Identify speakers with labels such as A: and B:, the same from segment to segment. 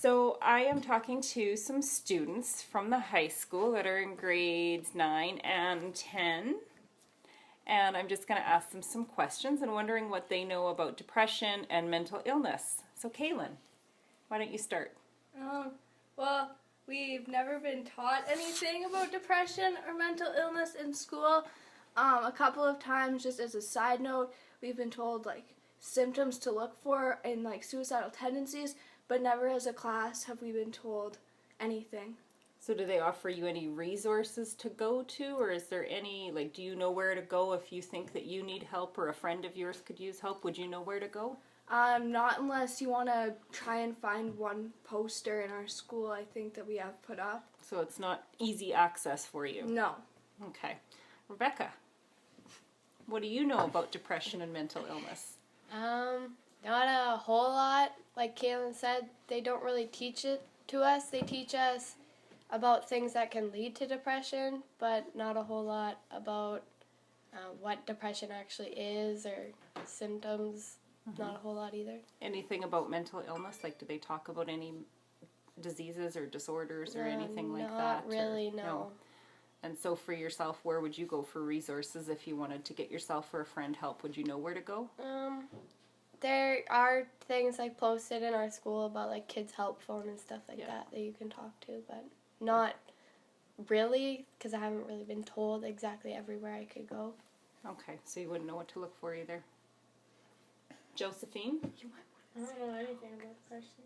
A: So I am talking to some students from the high school that are in grades 9 and 10. And I'm just going to ask them some questions and wondering what they know about depression and mental illness. So Kaylin, why don't you start?
B: Well, we've never been taught anything about depression or mental illness in school. A couple of times, just as a side note, we've been told like symptoms to look for and like suicidal tendencies, but never as a class have we been told anything.
A: So do they offer you any resources to go to, or is there any, like, do you know where to go if you think that you need help or a friend of yours could use help? Would you know where to go?
B: Not unless you want to try and find one poster in our school, I think, that we have put up.
A: So it's not easy access for you?
B: No.
A: Okay. Rebecca, what do you know about depression and mental illness?
C: Not a whole lot. Like Kaylin said, they don't really teach it to us. They teach us about things that can lead to depression, but not a whole lot about what depression actually is or symptoms. Not a whole lot either.
A: Anything about mental illness? Like, do they talk about any diseases or disorders or anything like that?
C: Not really, no.
A: And so for yourself, where would you go for resources if you wanted to get yourself or a friend help? Would you know where to go?
C: There are things like posted in our school about like kids help phone and stuff like that you can talk to, but not really, because I haven't really been told exactly everywhere I could go.
A: Okay, so you wouldn't know what to look for either. Josephine?
D: I don't know anything about depression.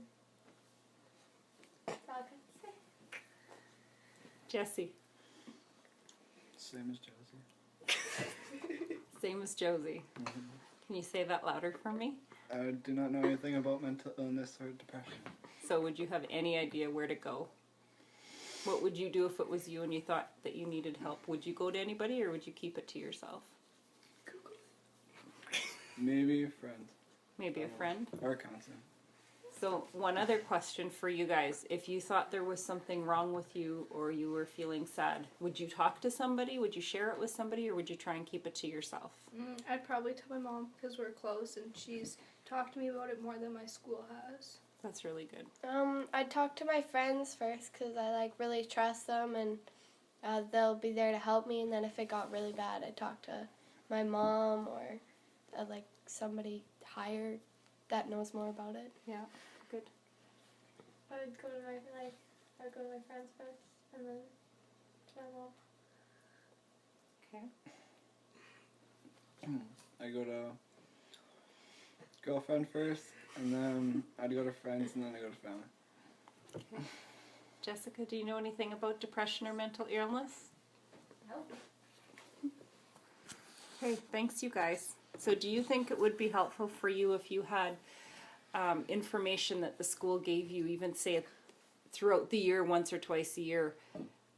D: That's all I can say.
A: Jesse?
E: Same as Josie.
A: Same as Josie. Can you say that louder for me?
E: I do not know anything about mental illness or depression.
A: So would you have any idea where to go? What would you do if it was you and you thought that you needed help? Would you go to anybody or would you keep it to yourself?
E: Maybe a friend.
A: Maybe a friend?
E: Or a counselor.
A: So one other question for you guys. If you thought there was something wrong with you or you were feeling sad, would you talk to somebody? Would you share it with somebody or would you try and keep it to yourself?
B: I'd probably tell my mom because we're close and she's talked to me about it more than my school has.
A: That's really good.
C: I'd talk to my friends first because I like really trust them and they'll be there to help me, and then if it got really bad I'd talk to my mom or like somebody higher that knows more about it.
A: Yeah, good.
D: I would go to my friends first, and then to my mom.
A: Okay.
E: I go to girlfriend first, and then I'd go to friends, and then I go to family.
A: Okay. Jessica, do you know anything about depression or mental illness?
D: No.
A: Okay, thanks you guys. So do you think it would be helpful for you if you had information that the school gave you, even say throughout the year, once or twice a year,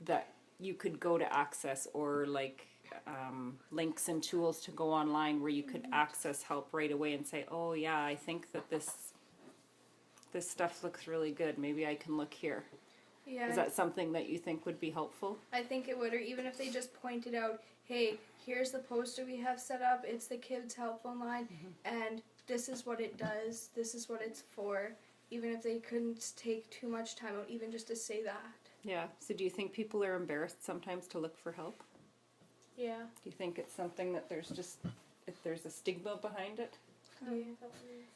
A: that you could go to access, or like links and tools to go online where you could access help right away and say, oh yeah, I think that this stuff looks really good, maybe I can look here.
B: Yeah.
A: Is that something that you think would be helpful?
B: I think it would, or even if they just pointed out, hey, here's the poster we have set up, it's the kids help phone line, and this is what it does, this is what it's for, even if they couldn't take too much time out, even just to say that.
A: Yeah, so do you think people are embarrassed sometimes to look for help?
B: Yeah.
A: Do you think it's something that there's a stigma behind it?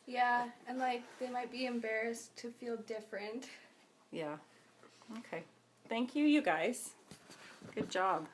B: Yeah, and like they might be embarrassed to feel different.
A: Yeah. Okay. Thank you, you guys. Good job.